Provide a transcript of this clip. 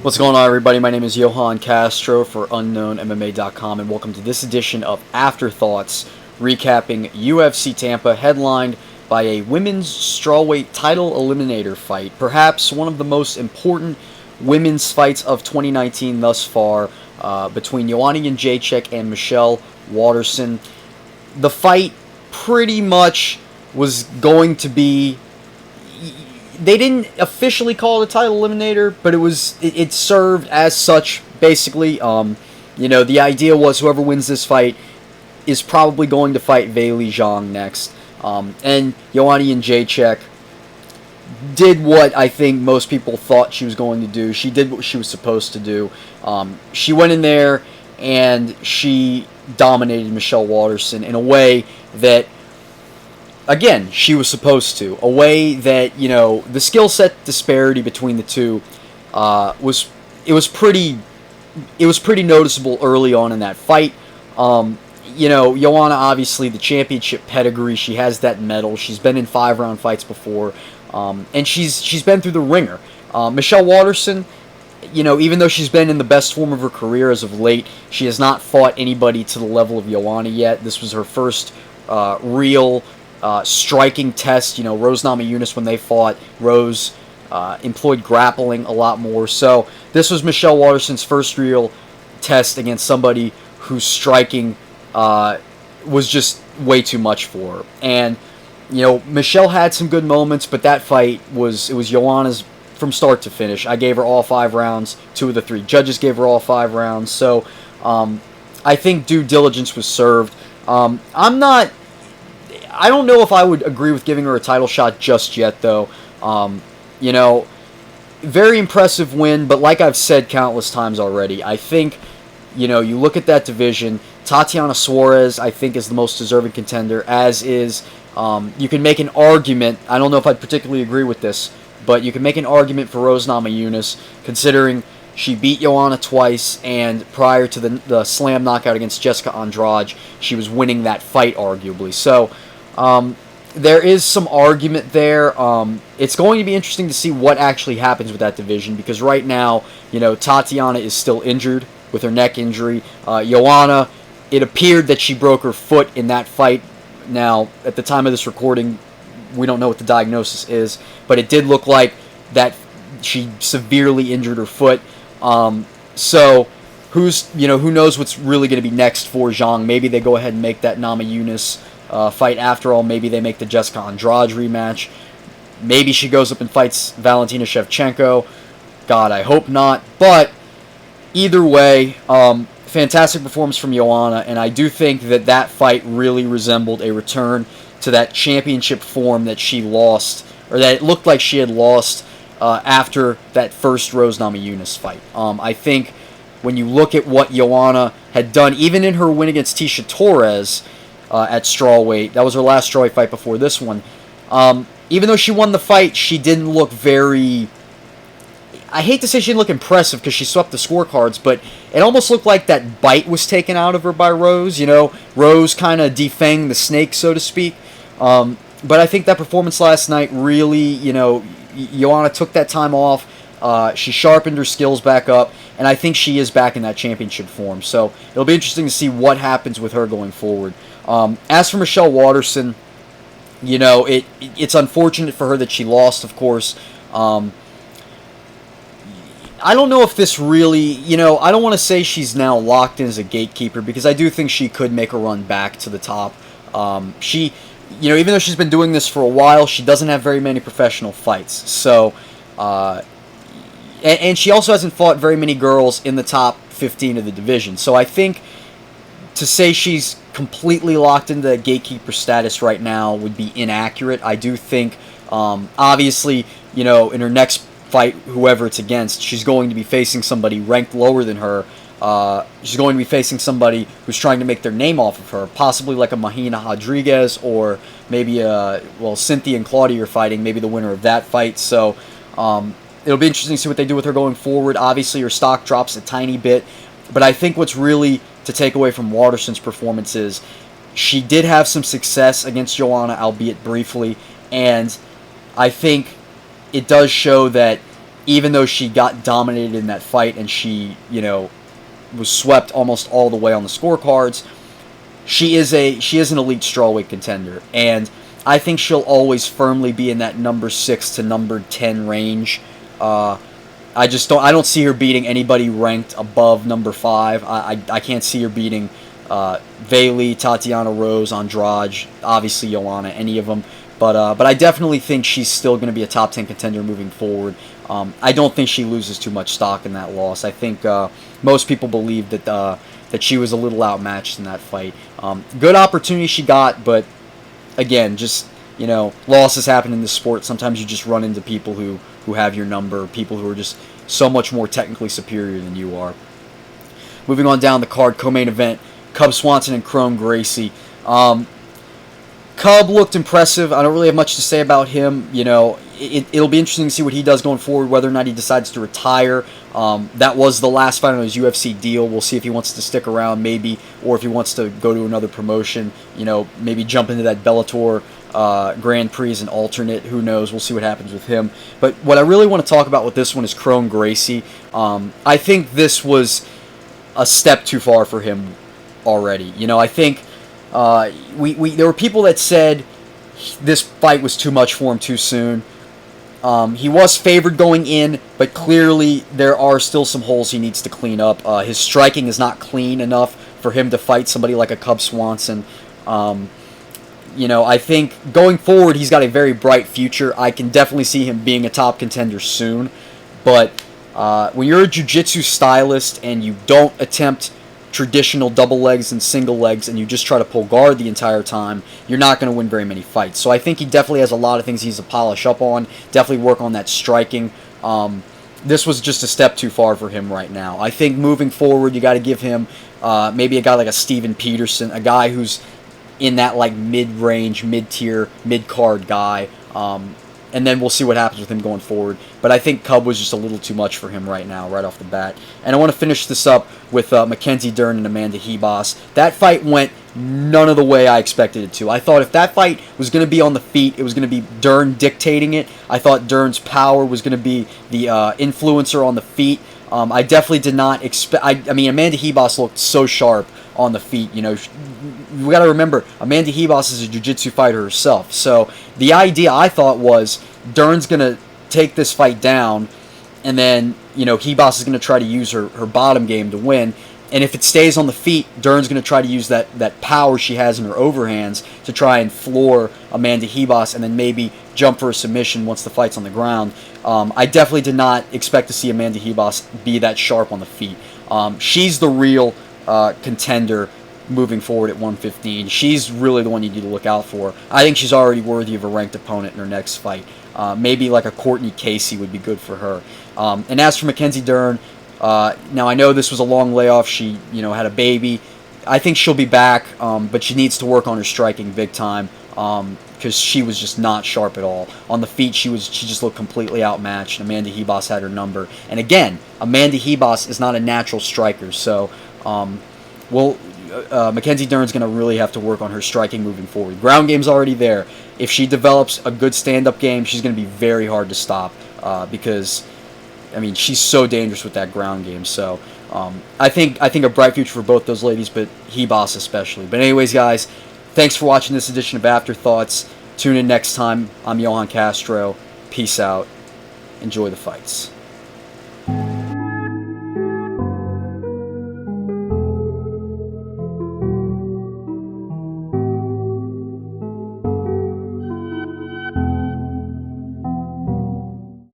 What's going on, everybody? My name is Johann Castro for UnknownMMA.com, and welcome to this edition of Afterthoughts, recapping UFC Tampa, headlined by a women's strawweight title eliminator fight. Perhaps one of the most important women's fights of 2019 thus far, between Joanna Jędrzejczyk and Michelle Waterson. The fight pretty much was going to be... They didn't officially call it a title eliminator, but it served as such, basically. The idea was whoever wins this fight is probably going to fight Weili Zhang next. And Joanna Jędrzejczyk did what I think most people thought she was going to do. She did what she was supposed to do. She went in there and she dominated Michelle Waterson in a way that, again, she was supposed to. A way that, the skill set disparity between the two was pretty noticeable early on in that fight. Joanna, obviously, the championship pedigree, she has that medal. She's been in 5-round fights before, and she's been through the ringer. Michelle Waterson, even though she's been in the best form of her career as of late, she has not fought anybody to the level of Joanna yet. This was her first real striking test. Rose Namajunas, when they fought, Rose employed grappling a lot more. So this was Michelle Waterson's first real test against somebody whose striking was just way too much for her. And Michelle had some good moments, but that fight was Joanna's from start to finish. I gave her all 5 rounds. 2 of the 3 judges gave her all 5 rounds. So I think due diligence was served. I don't know if I would agree with giving her a title shot just yet, though. Very impressive win, but like I've said countless times already, I think, you look at that division, Tatiana Suarez, I think, is the most deserving contender, as is, you can make an argument, I don't know if I'd particularly agree with this, but you can make an argument for Rose Namajunas, considering she beat Joanna twice, and prior to the slam knockout against Jessica Andrade, she was winning that fight, arguably. So, there is some argument there. It's going to be interesting to see what actually happens with that division, because right now, Tatiana is still injured with her neck injury. Joanna, it appeared that she broke her foot in that fight. Now, at the time of this recording, we don't know what the diagnosis is, but it did look like that she severely injured her foot. So who knows what's really going to be next for Zhang? Maybe they go ahead and make that Namajunas fight after all. Maybe they make the Jessica Andrade rematch. Maybe she goes up and fights Valentina Shevchenko. God, I hope not. But either way, fantastic performance from Joanna, and I do think that fight really resembled a return to that championship form that she lost, or that it looked like she had lost after that first Rose Namajunas fight. I think when you look at what Joanna had done, even in her win against Tecia Torres at strawweight, that was her last strawweight fight before this one, even though she won the fight, she didn't look very... I hate to say she didn't look impressive because she swept the scorecards, but it almost looked like that bite was taken out of her by Rose. Rose kind of defanged the snake, so to speak. But I think that performance last night really, Joanna took that time off. She sharpened her skills back up, and I think she is back in that championship form. So it'll be interesting to see what happens with her going forward. As for Michelle Waterson, it's unfortunate for her that she lost, of course. I don't know if this really, I don't want to say she's now locked in as a gatekeeper, because I do think she could make a run back to the top. She, even though she's been doing this for a while, she doesn't have very many professional fights. So, and she also hasn't fought very many girls in the top 15 of the division. So I think to say she's completely locked into gatekeeper status right now would be inaccurate. I do think, obviously, in her next fight, whoever it's against, she's going to be facing somebody ranked lower than her. She's going to be facing somebody who's trying to make their name off of her, possibly like a Mahina Rodriguez, or maybe Cynthia and Claudia are fighting, maybe the winner of that fight. So it'll be interesting to see what they do with her going forward. Obviously, her stock drops a tiny bit, but I think what's really to take away from Waterson's performance is she did have some success against Joanna, albeit briefly, and I think it does show that even though she got dominated in that fight and she, was swept almost all the way on the scorecards, she is an elite strawweight contender, and I think she'll always firmly be in that number 6 to number 10 range. I don't see her beating anybody ranked above number 5. I can't see her beating Bailey, Tatiana Rose, Andrade, obviously Joanna, any of them. But I definitely think she's still going to be a top 10 contender moving forward. I don't think she loses too much stock in that loss. I think most people believe that she was a little outmatched in that fight. Good opportunity she got, but again, just, losses happen in this sport. Sometimes you just run into people who have your number, people who are just so much more technically superior than you are. Moving on down the card, co-main event, Cub Swanson and KRON Gracie. Cub looked impressive. I don't really have much to say about him. It'll be interesting to see what he does going forward, whether or not he decides to retire. That was the last fight on his UFC deal. We'll see if he wants to stick around, maybe, or if he wants to go to another promotion, maybe jump into that Bellator Grand Prix as an alternate. Who knows? We'll see what happens with him. But what I really want to talk about with this one is KRON Gracie. I think this was a step too far for him already. I think there were people that said this fight was too much for him too soon. He was favored going in, but clearly there are still some holes he needs to clean up. His striking is not clean enough for him to fight somebody like a Cub Swanson. I think going forward he's got a very bright future. I can definitely see him being a top contender soon. But when you're a jiu-jitsu stylist and you don't attempt traditional double legs and single legs and you just try to pull guard the entire time, you're not going to win very many fights. So I think he definitely has a lot of things he needs to polish up on, definitely work on that striking. This was just a step too far for him right now. I think moving forward you got to give him maybe a guy like a Steven Peterson, a guy who's in that like mid-range, mid-tier, mid-card guy. And then we'll see what happens with him going forward. But I think Cub was just a little too much for him right now, right off the bat. And I want to finish this up with Mackenzie Dern and Amanda Ribas. That fight went none of the way I expected it to. I thought if that fight was going to be on the feet, it was going to be Dern dictating it. I thought Dern's power was going to be the influencer on the feet. I definitely did not expect... I mean, Amanda Ribas looked so sharp on the feet. We got to remember, Amanda Ribas is a jiu-jitsu fighter herself. So the idea, I thought, was Dern's going to take this fight down, and then, Ribas is going to try to use her bottom game to win. And if it stays on the feet, Dern's going to try to use that power she has in her overhands to try and floor Amanda Ribas and then maybe jump for a submission once the fight's on the ground. I definitely did not expect to see Amanda Ribas be that sharp on the feet. She's the real contender moving forward at 115. She's really the one you need to look out for. I think she's already worthy of a ranked opponent in her next fight. Maybe like a Courtney Casey would be good for her. And as for Mackenzie Dern, now I know this was a long layoff. She, had a baby. I think she'll be back, but she needs to work on her striking big time because she was just not sharp at all. On the feet, she just looked completely outmatched. Amanda Ribas had her number. And again, Amanda Ribas is not a natural striker, so Mackenzie Dern's going to really have to work on her striking moving forward. Ground game's already there. If she develops a good stand-up game, she's going to be very hard to stop because, she's so dangerous with that ground game. So I think a bright future for both those ladies, but Ribas especially. But anyways, guys, thanks for watching this edition of Afterthoughts. Tune in next time. I'm Johann Castro. Peace out. Enjoy the fights.